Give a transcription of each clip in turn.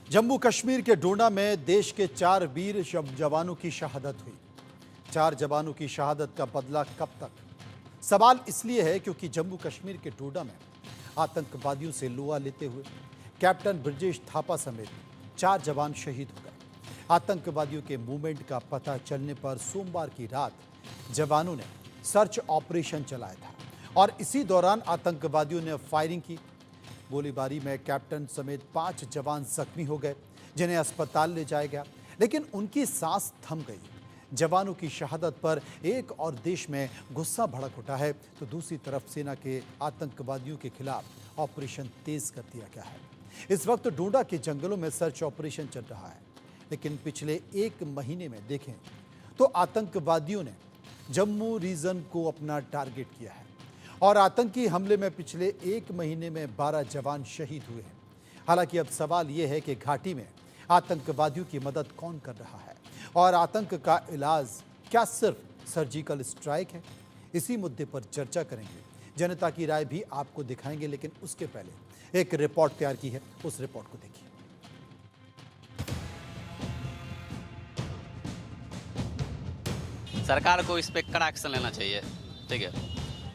जम्मू कश्मीर के डोडा में देश के 4 वीर जवानों की शहादत हुई। 4 जवानों की शहादत का बदला कब तक? सवाल इसलिए है क्योंकि जम्मू कश्मीर के डोडा में आतंकवादियों से लोहा लेते हुए कैप्टन ब्रजेश थापा समेत 4 जवान शहीद हो गए। आतंकवादियों के मूवमेंट का पता चलने पर सोमवार की रात जवानों ने सर्च ऑपरेशन चलाया था और इसी दौरान आतंकवादियों ने फायरिंग की। गोलीबारी में कैप्टन समेत 5 जवान जख्मी हो गए, जिन्हें अस्पताल ले जाया गया, लेकिन उनकी सांस थम गई। जवानों की शहादत पर एक और देश में गुस्सा भड़क उठा है, तो दूसरी तरफ सेना के आतंकवादियों के खिलाफ ऑपरेशन तेज कर दिया गया है। इस वक्त डोडा के जंगलों में सर्च ऑपरेशन चल रहा है, लेकिन पिछले 1 महीने में देखें तो आतंकवादियों ने जम्मू रीजन को अपना टारगेट किया है और आतंकी हमले में पिछले 1 महीने में 12 जवान शहीद हुए हैं। हालांकि अब सवाल यह है कि घाटी में आतंकवादियों की मदद कौन कर रहा है और आतंक का इलाज क्या सिर्फ सर्जिकल स्ट्राइक है? इसी मुद्दे पर चर्चा करेंगे, जनता की राय भी आपको दिखाएंगे, लेकिन उसके पहले एक रिपोर्ट तैयार की है, उस रिपोर्ट को देखिए। सरकार को इस पे कड़ा एक्शन लेना चाहिए, ठीक है,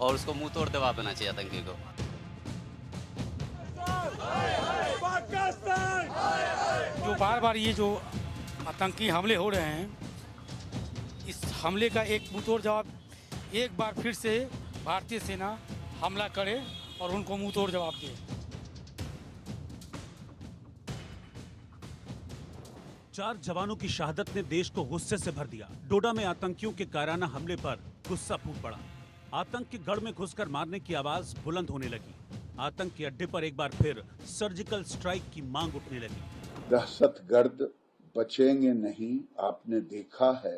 और उसको मुंह तोड़ जवाब देना चाहिए आतंकी को। जो बार बार ये जो आतंकी हमले हो रहे हैं, इस हमले का एक मुंहतोड़ जवाब एक बार फिर से भारतीय सेना हमला करे और उनको मुंहतोड़ जवाब दे। चार जवानों की शहादत ने देश को गुस्से से भर दिया। डोडा में आतंकियों के कायराना हमले पर गुस्सा फूट पड़ा। आतंक के गढ़ में घुसकर मारने की आवाज बुलंद होने लगी। आतंक के अड्डे पर एक बार फिर सर्जिकल स्ट्राइक की मांग उठने लगी। दहशतगर्द बचेंगे नहीं, आपने देखा है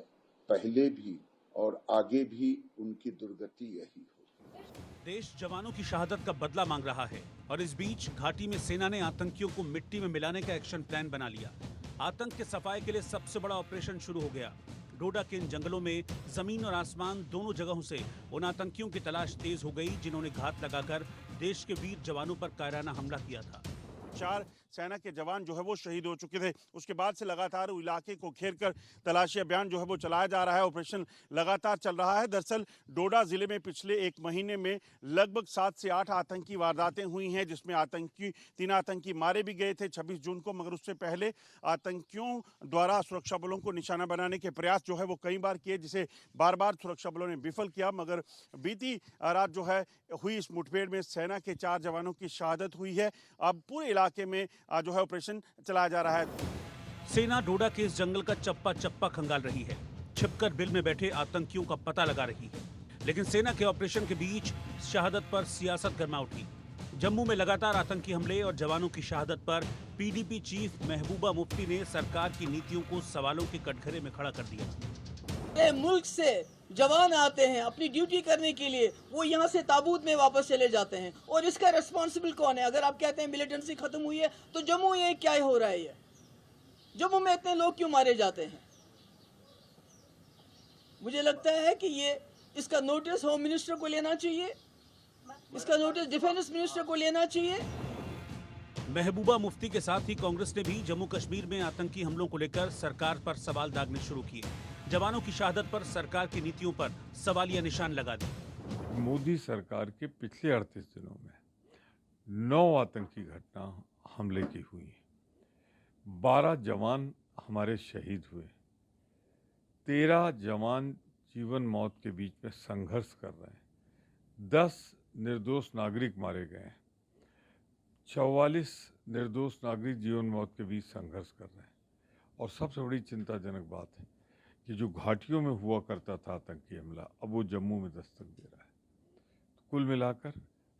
पहले भी और आगे भी उनकी दुर्गति यही हो। देश जवानों की शहादत का बदला मांग रहा है और इस बीच घाटी में सेना ने आतंकियों को मिट्टी में मिलाने का एक्शन प्लान बना लिया। आतंक के सफाए के लिए सबसे बड़ा ऑपरेशन शुरू हो गया। डोडा के इन जंगलों में जमीन और आसमान दोनों जगहों से उन आतंकियों की तलाश तेज हो गई, जिन्होंने घात लगाकर देश के वीर जवानों पर कायराना हमला किया था। 4 सेना के जवान जो है वो शहीद हो चुके थे। उसके बाद से लगातार इलाके को घेर कर तलाशी अभियान जो है वो चलाया जा रहा है। ऑपरेशन लगातार चल रहा है। दरअसल डोडा जिले में पिछले 1 महीने में लगभग 7 से 8 आतंकी वारदातें हुई हैं, जिसमें 3 आतंकी मारे भी गए थे 26 जून को, मगर उससे पहले आतंकियों द्वारा सुरक्षा बलों को निशाना बनाने के प्रयास जो है वो कई बार किए, जिसे बार बार सुरक्षा बलों ने विफल किया। मगर बीती रात जो है हुई इस मुठभेड़ में सेना के 4 जवानों की शहादत हुई है। अब पूरे इलाके में जो है ऑपरेशन चलाया जा रहा है। सेना डोडा के इस जंगल का चप्पा चप्पा खंगाल रही है, छिपकर बिल में बैठे आतंकियों का पता लगा रही है। लेकिन सेना के ऑपरेशन के बीच शहादत पर सियासत गर्मा उठी। जम्मू में लगातार आतंकी हमले और जवानों की शहादत पर पीडीपी चीफ महबूबा मुफ्ती ने सरकार की नीतियों को सवालों के कटघरे में खड़ा कर दिया। मुल्क से जवान आते हैं अपनी ड्यूटी करने के लिए, वो यहाँ से ताबूत में वापस चले जाते हैं, और इसका रिस्पॉन्सिबल कौन है? अगर आप कहते हैं मिलिटेंसी खत्म हुई है, तो जम्मू ये क्या हो रहा है? ये जम्मू में इतने लोग क्यों मारे जाते हैं? मुझे लगता है कि ये इसका नोटिस होम मिनिस्टर को लेना चाहिए, इसका नोटिस डिफेंस मिनिस्टर को लेना चाहिए। महबूबा मुफ्ती के साथ ही कांग्रेस ने भी जम्मू कश्मीर में आतंकी हमलों को लेकर सरकार पर सवाल दागने शुरू किए। जवानों की शहादत पर सरकार की नीतियों पर सवालिया निशान लगा दिए। मोदी सरकार के पिछले 38 दिनों में 9 आतंकी घटना हमले की हुई, 12 जवान हमारे शहीद हुए, 13 जवान जीवन मौत के बीच में संघर्ष कर रहे हैं, 10 निर्दोष नागरिक मारे गए, 44 निर्दोष नागरिक जीवन मौत के बीच संघर्ष कर रहे हैं। और सबसे बड़ी चिंताजनक बात है कि जो घाटियों में हुआ करता था आतंकी हमला, अब वो जम्मू में दस्तक दे रहा है। तो कुल मिलाकर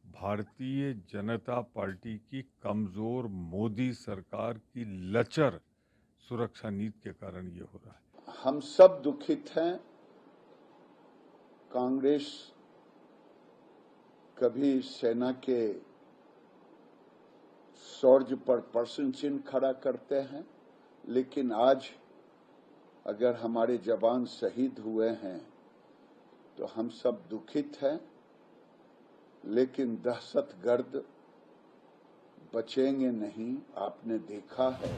भारतीय जनता पार्टी की कमजोर मोदी सरकार की लचर सुरक्षा नीति के कारण ये हो रहा है। हम सब दुखित हैं। कांग्रेस कभी सेना के शौर्य पर प्रश्न चिन्ह खड़ा करते हैं, लेकिन आज अगर हमारे जवान शहीद हुए हैं तो हम सब दुखित हैं। लेकिन दहशतगर्द बचेंगे नहीं, आपने देखा है।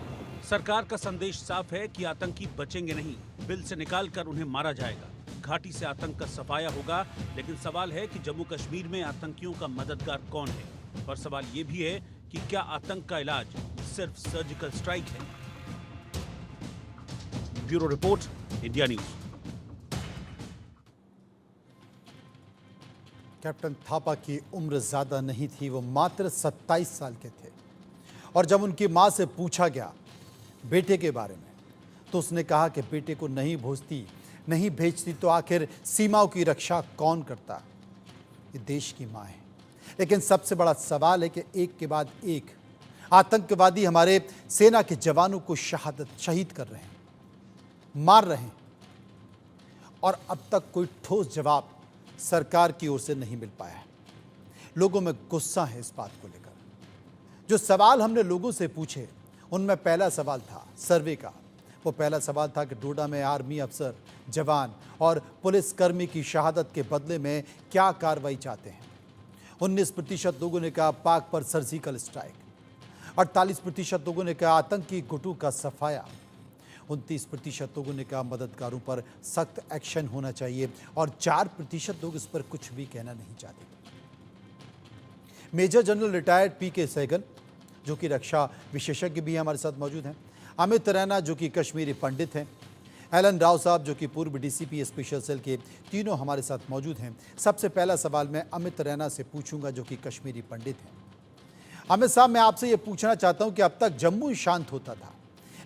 सरकार का संदेश साफ है कि आतंकी बचेंगे नहीं, बिल से निकालकर उन्हें मारा जाएगा। घाटी से आतंक का सफाया होगा, लेकिन सवाल है कि जम्मू कश्मीर में आतंकियों का मददगार कौन है, और सवाल ये भी है कि क्या आतंक का इलाज सिर्फ सर्जिकल स्ट्राइक है। Bureau report, India news. Captain Thapa की उम्र ज़्यादा नहीं थी, वो मात्र 27 साल के थे। और जब उनकी मां से पूछा गया बेटे के बारे में, तो उसने कहा कि बेटे को नहीं भेजती तो आखिर सीमाओं की रक्षा कौन करता। ये देश की मां है। लेकिन सबसे बड़ा सवाल है कि एक के बाद एक आतंकवादी हमारे सेना के जवानों को शहीद कर रहे हैं, मार रहे हैं, और अब तक कोई ठोस जवाब सरकार की ओर से नहीं मिल पाया है। लोगों में गुस्सा है इस बात को लेकर। जो सवाल हमने लोगों से पूछे, उनमें पहला सवाल था सर्वे का। वो पहला सवाल था कि डोडा में आर्मी अफसर, जवान और पुलिसकर्मी की शहादत के बदले में क्या कार्रवाई चाहते हैं। 19% लोगों ने कहा पाक पर सर्जिकल स्ट्राइक, 48% लोगों ने कहा आतंकी गुटों का सफाया, 29% लोगों ने कहा मददगारों पर सख्त एक्शन होना चाहिए, और 4% लोग इस पर कुछ भी कहना नहीं चाहते। मेजर जनरल रिटायर्ड पीके सहगल, जो कि रक्षा विशेषज्ञ भी हमारे साथ मौजूद हैं, अमित रैना, जो कि कश्मीरी पंडित हैं, एलन राव साहब, जो कि पूर्व डीसीपी स्पेशल सेल के, तीनों हमारे साथ मौजूद हैं। सबसे पहला सवाल मैं अमित रैना से पूछूंगा, जो कि कश्मीरी पंडित हैं। अमित साहब, मैं आपसे ये पूछना चाहता हूं कि अब तक जम्मू शांत होता था,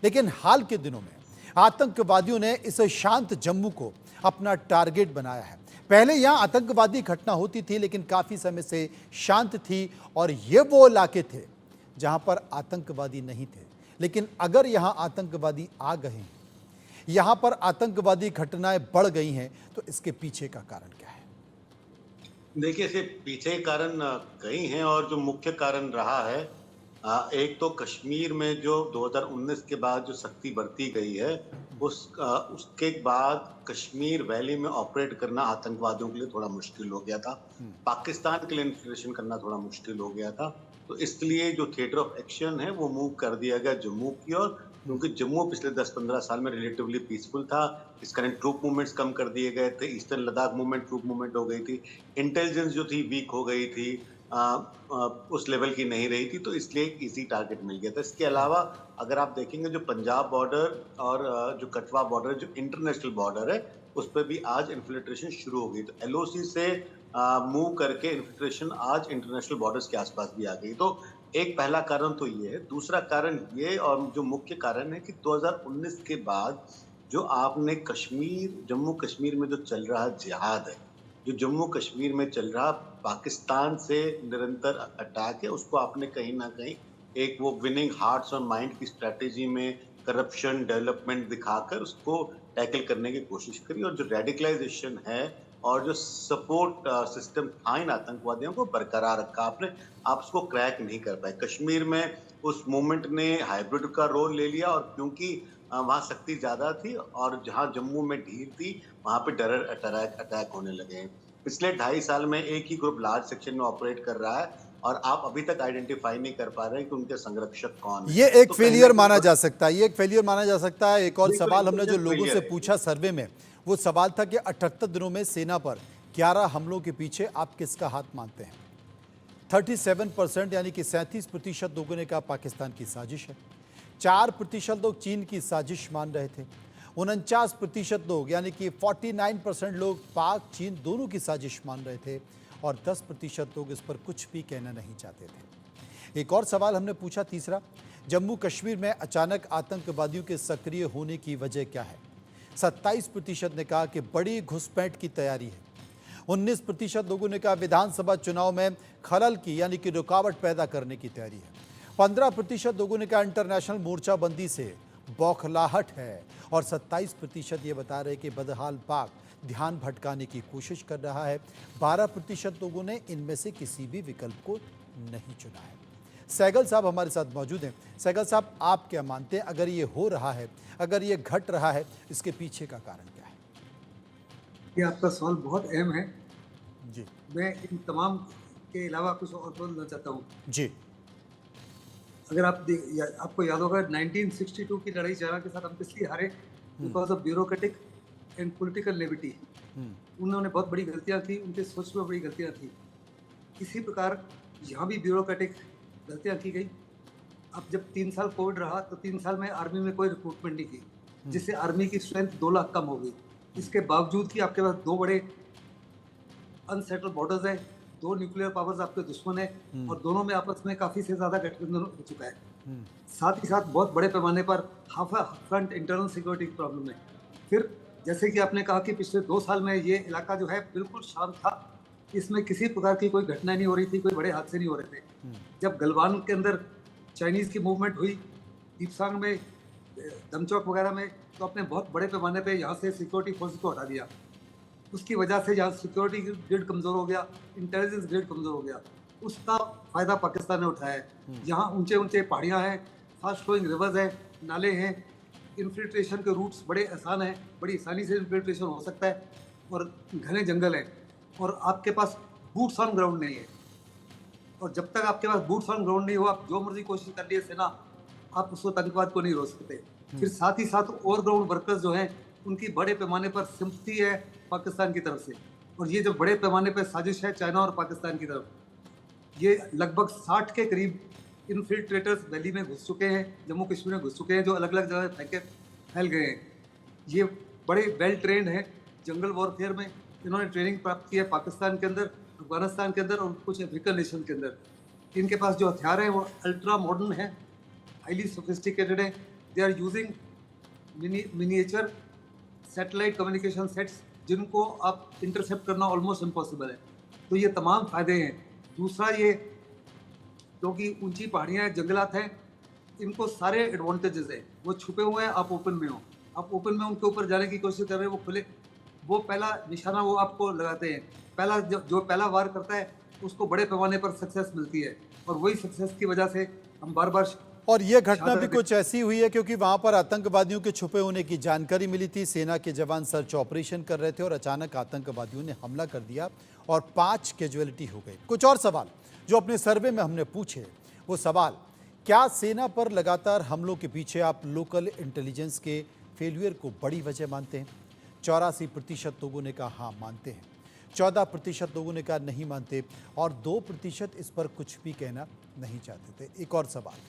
लेकिन हाल के दिनों में आतंकवादियों ने इस शांत जम्मू को अपना टारगेट बनाया है। पहले यहां आतंकवादी घटना होती थी, लेकिन काफी समय से शांत थी, और ये वो इलाके थे जहां पर आतंकवादी नहीं थे। लेकिन अगर यहां आतंकवादी आ गए हैं, यहां पर आतंकवादी घटनाएं बढ़ गई हैं, तो इसके पीछे का कारण क्या है? देखिए, इसके पीछे कारण कई हैं, और जो मुख्य कारण रहा है, एक तो कश्मीर में जो 2019 के बाद जो सख्ती बरती गई है, उसके बाद कश्मीर वैली में ऑपरेट करना आतंकवादियों के लिए थोड़ा मुश्किल हो गया था। पाकिस्तान के लिए इन्फिल्ट्रेशन करना थोड़ा मुश्किल हो गया था। तो इसलिए जो थिएटर ऑफ एक्शन है वो मूव कर दिया गया जम्मू की ओर, क्योंकि जम्मू पिछले 10-15 साल में रिलेटिवली पीसफुल था। इस कारण ट्रूप मूवमेंट्स कम कर दिए गए थे। Eastern Ladakh movement troop movement हो गई थी। इंटेलिजेंस जो थी वीक हो गई थी, उस लेवल की नहीं रही थी, तो इसलिए एक इजी टारगेट मिल गया था। इसके अलावा अगर आप देखेंगे, जो पंजाब बॉर्डर और जो कठवा बॉर्डर, जो इंटरनेशनल बॉर्डर है, उस पर भी आज इन्फिल्ट्रेशन शुरू हो गई। तो एलओसी से मूव करके इन्फिल्ट्रेशन आज इंटरनेशनल बॉर्डर्स के आसपास भी आ गई। तो एक पहला कारण तो ये है। दूसरा कारण ये, और जो मुख्य कारण है, कि 2019 के बाद जो आपने जम्मू कश्मीर में जो चल रहा जिहाद है, जो जम्मू कश्मीर में चल रहा पाकिस्तान से निरंतर अटैक है, उसको आपने कहीं ना कहीं एक वो विनिंग हार्ट्स और माइंड की स्ट्रेटेजी में करप्शन, डेवलपमेंट दिखाकर उसको टैकल करने की कोशिश करी। और जो रेडिकलाइजेशन है और जो सपोर्ट सिस्टम था इन आतंकवादियों को बरकरार रखा आपने, आप उसको क्रैक नहीं कर पाए। कश्मीर में उस मूवमेंट ने हाइब्रिड का रोल ले लिया, और क्योंकि वहाँ शक्ति ज्यादा थी और जहाँ जम्मू में ढील थी, वहाँ पे टेरर अटैक होने लगे हैं। पिछले 2.5 साल में एक ही ग्रुप लार्ज सेक्शन में ऑपरेट कर रहा है, और आप अभी तक आइडेंटिफाई नहीं कर पा रहे हैं कि उनके संरक्षक कौन है। ये एक फेलियर माना जा सकता है, ये एक फेलियर माना जा सकता है। एक और सवाल हमने जो लोगों से पूछा सर्वे में, वो सवाल था कि 78 दिनों में सेना पर 11 हमलों के पीछे आप किसका हाथ मानते हैं? 37% यानी कि 37% लोगों ने कहा पाकिस्तान की साजिश है। 4% लोग चीन की साजिश मान रहे थे। 49% लोग यानी कि 49% लोग पाक चीन दोनों की साजिश मान रहे थे, और 10% लोग इस पर कुछ भी कहना नहीं चाहते थे। एक और सवाल हमने पूछा, तीसरा, जम्मू कश्मीर में अचानक आतंकवादियों के सक्रिय होने की वजह क्या है? 27% ने कहा कि बड़ी घुसपैठ की तैयारी है। 19% लोगों ने कहा विधानसभा चुनाव में खलल की यानी कि रुकावट पैदा करने की तैयारी है। 15% लोगों ने कहा इंटरनेशनल मोर्चाबंदी से बौखलाहट है, और 27% ये बता रहे कि बदहाल पाक ध्यान भटकाने की कोशिश कर रहा है। 12% लोगों ने इनमें से किसी भी विकल्प को नहीं चुना है। सहगल साहब हमारे साथ मौजूद हैं। सहगल साहब, आप क्या मानते हैं, अगर ये हो रहा है, अगर ये घट रहा है, इसके पीछे का कारण क्या है? ये आपका सवाल बहुत अहम है जी। मैं इन तमाम के अलावा कुछ और बोलना चाहता हूँ। जी। अगर आपको याद होगा 1962 की लड़ाई चाइना के साथ हम इसलिए हारे because of bureaucratic and political levity. उन्होंने बहुत बड़ी गलतियां की, उनके सोच में बड़ी गलतियां थी। इसी प्रकार यहाँ भी ब्यूरोक्रेटिक गलतियां की गई। अब जब 3 साल कोविड रहा तो 3 साल में आर्मी में कोई रिक्रूटमेंट नहीं की, जिससे आर्मी की स्ट्रेंथ 2 लाख कम हो गई। इसके बावजूद कि आपके पास 2 बड़े अनसेटल्ड बॉर्डर्स हैं, 2 न्यूक्लियर पावर्स आपके दुश्मन हैं और दोनों में आपस में काफ़ी से ज़्यादा गठबंधन हो चुका है। साथ ही साथ बहुत बड़े पैमाने पर हाफ फ्रंट इंटरनल सिक्योरिटी की प्रॉब्लम है। फिर जैसे कि आपने कहा कि पिछले 2 साल में ये इलाका जो है बिल्कुल शांत था, इसमें किसी प्रकार की कोई घटना नहीं हो रही थी, कोई बड़े हादसे नहीं हो रहे थे। जब गलवान के अंदर चाइनीज़ की मूवमेंट हुई, दीपसांग में, दमचौक वगैरह में, तो अपने बहुत बड़े पैमाने पे यहाँ से सिक्योरिटी फोर्स को हटा दिया। उसकी वजह से यहाँ सिक्योरिटी ग्रिड कमज़ोर हो गया, इंटेलिजेंस ग्रिड कमज़ोर हो गया। उसका फ़ायदा पाकिस्तान ने उठाया है। यहाँ ऊंचे ऊंचे पहाड़ियाँ हैं, फास्ट फ्लोइंग रिवर्स हैं, नाले हैं, इन्फिल्ट्रेशन के रूट्स बड़े आसान हैं, बड़ी आसानी से इन्फिल्ट्रेशन हो सकता है और घने जंगल हैं और आपके पास बूट्स ऑन ग्राउंड नहीं है। और जब तक आपके पास बूट्स ऑन ग्राउंड नहीं हो, आप जो मर्जी कोशिश कर लिए सेना, आप उस आतंकवाद को नहीं रोक सकते। फिर साथ ही साथ ओवर ग्राउंड वर्कर्स जो हैं, उनकी बड़े पैमाने पर सिंपैथी है पाकिस्तान की तरफ से। और ये जो बड़े पैमाने पर साजिश है चाइना और पाकिस्तान की तरफ, ये लगभग 60 के करीब इन्फिल्ट्रेटर्स दिल्ली में घुस चुके हैं, जम्मू कश्मीर में घुस चुके हैं, जो अलग अलग जगह फैल गए हैं। ये बड़े वेल ट्रेंड हैं जंगल वॉरफेयर में, इन्होंने ट्रेनिंग प्राप्त की है पाकिस्तान के अंदर, अफगानिस्तान के अंदर और कुछ अफ्रीकन नेशन के अंदर। इनके पास जो हथियार हैं वो अल्ट्रा मॉडर्न है, हाईली सोफिस्टिकेटेड है। They are using miniature satellite communication sets, जिनको आप इंटरसेप्ट करना ऑलमोस्ट इम्पॉसिबल है। तो ये तमाम फ़ायदे हैं। दूसरा ये, क्योंकि ऊंची पहाड़ियाँ हैं, जंगलात हैं, इनको सारे एडवांटेजेस हैं। वो छुपे हुए हैं, आप ओपन में हो, आप ओपन में उनके ऊपर जाने की कोशिश कर रहे हैं, वो खुले, वो पहला निशाना वो आपको लगाते हैं। पहला जो पहला वार करता है उसको बड़े पैमाने पर सक्सेस मिलती है और वही सक्सेस की वजह से हम बार बार। और ये घटना भी कुछ ऐसी हुई है क्योंकि वहां पर आतंकवादियों के छुपे होने की जानकारी मिली थी। सेना के जवान सर्च ऑपरेशन कर रहे थे और अचानक आतंकवादियों ने हमला कर दिया और 5 कैजुअलिटी हो गई। कुछ और सवाल जो अपने सर्वे में हमने पूछे, वो सवाल, क्या सेना पर लगातार हमलों के पीछे आप लोकल इंटेलिजेंस के फेलियर को बड़ी वजह मानते हैं? 84% लोगों ने कहा हाँ मानते हैं, 14% लोगों ने कहा नहीं मानते और 2% इस पर कुछ भी कहना नहीं चाहते थे। एक और सवाल,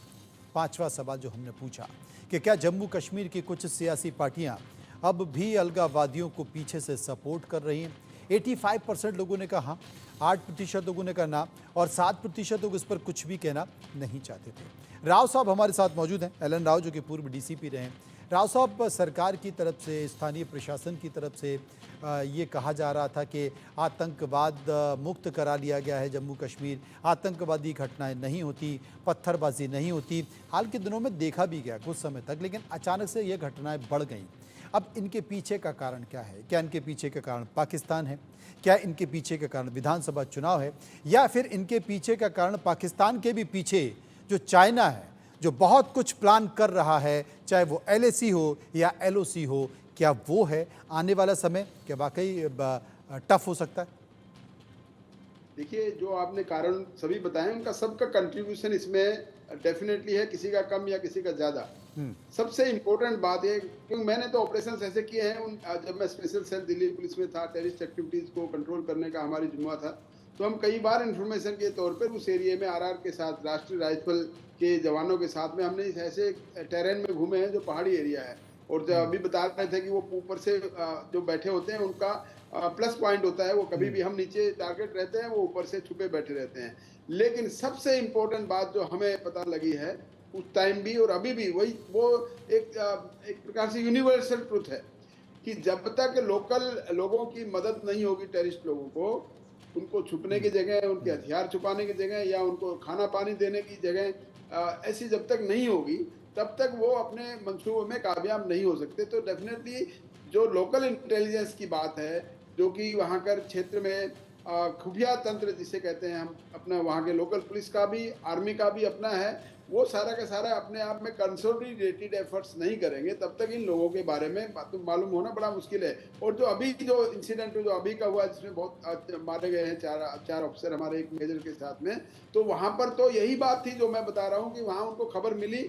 5वां सवाल जो हमने पूछा कि क्या जम्मू कश्मीर की कुछ सियासी पार्टियां अब भी अलगाववादियों को पीछे से सपोर्ट कर रही हैं? 85% लोगों ने कहा हाँ, 8% लोगों ने कहा ना और 7% लोग इस पर कुछ भी कहना नहीं चाहते थे। राव साहब हमारे साथ मौजूद हैं, एलन राव, जो कि पूर्व डीसीपी रहे हैं। राव साहब, सरकार की तरफ से, स्थानीय प्रशासन की तरफ से ये कहा जा रहा था कि आतंकवाद मुक्त करा लिया गया है जम्मू कश्मीर, आतंकवादी घटनाएं नहीं होती, पत्थरबाजी नहीं होती। हाल के दिनों में देखा भी गया कुछ समय तक, लेकिन अचानक से ये घटनाएं बढ़ गईं। अब इनके पीछे का कारण क्या है? क्या इनके पीछे का कारण पाकिस्तान है? क्या इनके पीछे का कारण विधानसभा चुनाव है? या फिर इनके पीछे का कारण पाकिस्तान के भी पीछे जो चाइना है, जो बहुत कुछ प्लान कर रहा है, चाहे वो LAC हो या LOC हो, क्या वो है? आने वाला समय क्या वाकई टफ हो सकता है? देखिए, जो आपने कारण सभी बताए, उनका सबका कंट्रीब्यूशन इसमें डेफिनेटली है, किसी का कम या किसी का ज़्यादा। सबसे इम्पोर्टेंट बात है, क्योंकि मैंने तो ऑपरेशंस ऐसे किए हैं, जब मैं स्पेशल सेल दिल्ली पुलिस में था, टेररिस्ट एक्टिविटीज़ को कंट्रोल करने का हमारी जिम्मा था, तो हम कई बार इन्फॉर्मेशन के तौर पर उस एरिया में RR के साथ, राष्ट्रीय राइफल के जवानों के साथ में हमने ऐसे टेरेन में घूमे हैं जो पहाड़ी एरिया है। और जो अभी बता रहे थे कि वो ऊपर से जो बैठे होते हैं उनका प्लस पॉइंट होता है, वो कभी भी हम नीचे टारगेट रहते हैं, वो ऊपर से छुपे बैठे रहते हैं। लेकिन सबसे इम्पोर्टेंट बात जो हमें पता लगी है उस टाइम भी और अभी भी, वही वो एक प्रकार से यूनिवर्सल ट्रुथ है कि जब तक लोकल लोगों की मदद नहीं होगी, टेररिस्ट लोगों को, उनको छुपने की जगह, उनके हथियार छुपाने की जगह या उनको खाना पानी देने की जगह ऐसी जब तक नहीं होगी, तब तक वो अपने मंसूबों में कामयाब नहीं हो सकते। तो डेफिनेटली जो लोकल इंटेलिजेंस की बात है, जो कि वहाँ कर क्षेत्र में खुफिया तंत्र जिसे कहते हैं हम, अपना वहाँ के लोकल पुलिस का भी, आर्मी का भी अपना है, वो सारा का सारा अपने आप में कंसोलिडेटेड एफर्ट्स नहीं करेंगे तब तक इन लोगों के बारे में तो मालूम होना बड़ा मुश्किल है। और जो इंसिडेंट जो अभी का हुआ जिसमें बहुत मारे गए हैं चार ऑफिसर हमारे एक मेजर के साथ में, तो वहां पर तो यही बात थी जो मैं बता रहा हूँ कि वहां उनको खबर मिली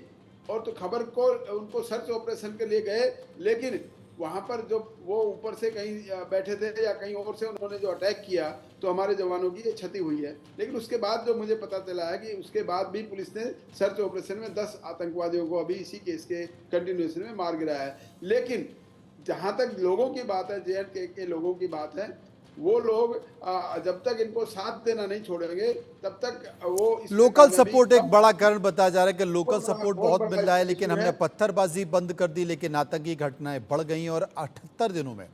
और तो खबर को उनको सर्च ऑपरेशन के लिए गए, लेकिन वहां पर जो वो ऊपर से कहीं बैठे थे या कहीं और से उन्होंने जो अटैक किया तो हमारे जवानों की ये क्षति हुई है। लेकिन उसके बाद जो मुझे पता चला है कि उसके बाद भी पुलिस ने सर्च ऑपरेशन में 10 आतंकवादियों को अभी इसी केस के कंटिन्यूएशन में मार गिराया है। लेकिन जहां तक लोगों की बात है, JNK के लोगों की बात है, वो लोग जब तक इनको साथ देना नहीं छोड़ेंगे तब तक वो लोकल सपोर्ट एक बड़ा कारण बताया जा रहा है कि लोकल सपोर्ट बहुत मिल रहा है, लेकिन हमने पत्थरबाजी बंद कर दी, लेकिन आतंकी घटनाएं बढ़ गई और 78 दिनों में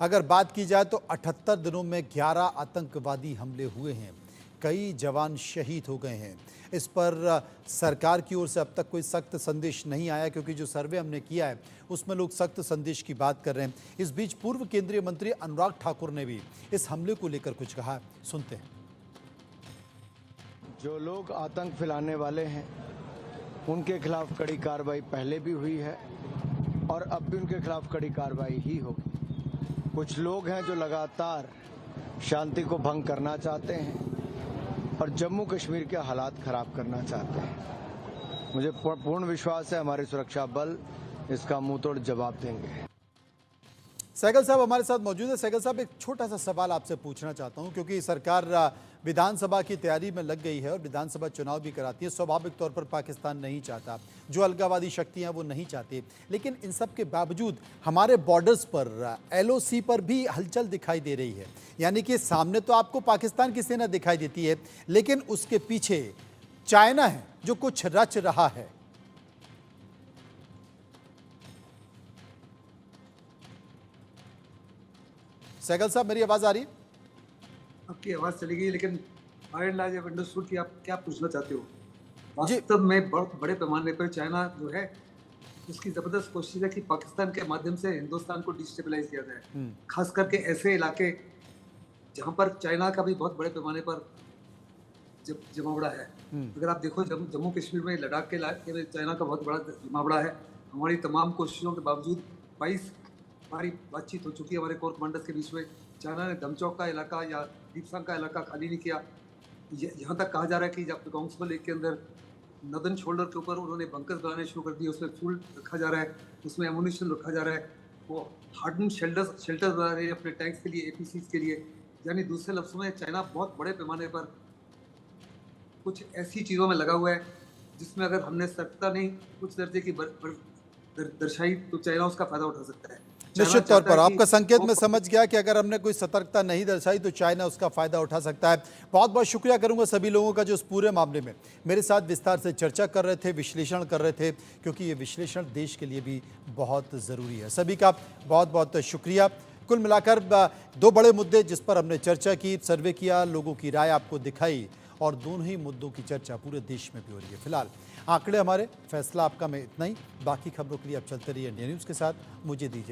अगर बात की जाए तो 78 दिनों में 11 आतंकवादी हमले हुए हैं, कई जवान शहीद हो गए हैं। इस पर सरकार की ओर से अब तक कोई सख्त संदेश नहीं आया, क्योंकि जो सर्वे हमने किया है उसमें लोग सख्त संदेश की बात कर रहे हैं। इस बीच पूर्व केंद्रीय मंत्री अनुराग ठाकुर ने भी इस हमले को लेकर कुछ कहा, सुनते हैं। जो लोग आतंक फैलाने वाले हैं उनके खिलाफ कड़ी कार्रवाई पहले भी हुई है और अब भी उनके खिलाफ कड़ी कार्रवाई ही होगी। कुछ लोग हैं जो लगातार शांति को भंग करना चाहते हैं और जम्मू कश्मीर के हालात खराब करना चाहते हैं। मुझे पूर्ण विश्वास है हमारे सुरक्षा बल इसका मुंहतोड़ जवाब देंगे। सहगल साहब हमारे साथ मौजूद है। सहगल साहब, एक छोटा सा सवाल आपसे पूछना चाहता हूं, क्योंकि सरकार विधानसभा की तैयारी में लग गई है और विधानसभा चुनाव भी कराती है। स्वाभाविक तौर पर पाकिस्तान नहीं चाहता, जो अलगाववादी शक्तियां वो नहीं चाहती, लेकिन इन सब के बावजूद हमारे बॉर्डर्स पर LOC पर भी हलचल दिखाई दे रही है। यानी कि सामने तो आपको पाकिस्तान की सेना दिखाई देती है, लेकिन उसके पीछे चाइना है जो कुछ रच रहा है। सहगल साहब, मेरी आवाज आ रही है? आपकी आवाज चली गई, लेकिन बाय एंड लार्ज अंडरस्टूड कि आप क्या पूछना चाहते हो। वास्तव में बहुत बड़े पैमाने पर चाइना जो है उसकी जबरदस्त कोशिश है कि पाकिस्तान के माध्यम से हिंदुस्तान को डिस्टेबलाइज किया जाए, खास करके ऐसे इलाके जहां पर चाइना का भी बहुत बड़े पैमाने पर जमावड़ा है। अगर आप देखो जम्मू कश्मीर में, लद्दाख के इलाके में चाइना का बहुत बड़ा जमावड़ा है। हमारी तमाम कोशिशों के बावजूद 22 हमारी बातचीत हो चुकी है हमारे कोर कमांडर्स के बीच में। चाइना ने दमचौक का इलाका या दीपसंग का इलाका खाली नहीं किया। यहाँ तक कहा जा रहा है कि जब गोंगसबल लेक के अंदर नदन शोल्डर के ऊपर उन्होंने बंकर्स बनाने शुरू कर दिए, उसमें फ्यूल रखा जा रहा है, उसमें एमुनिशन रखा जा रहा है, वो हार्डन शेल्टर बना रहे हैं अपने टैंक्स के लिए, APCs के लिए। यानी दूसरे लफ्ज़ों में चाइना बहुत बड़े पैमाने पर कुछ ऐसी चीज़ों में लगा हुआ है जिसमें अगर हमने सख्ता नहीं कुछ दर्जे की दर्शाई तो चाइना उसका फायदा उठा सकता है। निश्चित तौर पर आपका संकेत मैं समझ गया कि अगर हमने कोई सतर्कता नहीं दर्शाई तो चाइना उसका फायदा उठा सकता है। बहुत बहुत शुक्रिया करूंगा सभी लोगों का जो इस पूरे मामले में मेरे साथ विस्तार से चर्चा कर रहे थे, विश्लेषण कर रहे थे, क्योंकि ये विश्लेषण देश के लिए भी बहुत ज़रूरी है। सभी का बहुत बहुत शुक्रिया। कुल मिलाकर 2 बड़े मुद्दे जिस पर हमने चर्चा की, सर्वे किया, लोगों की राय आपको दिखाई, और दोनों ही मुद्दों की चर्चा पूरे देश में भी हो रही है। फिलहाल आंकड़े हमारे, फैसला आपका में इतना ही। बाकी खबरों के लिए आप चलते रहिए इंडिया न्यूज़ के साथ। मुझे दीजिए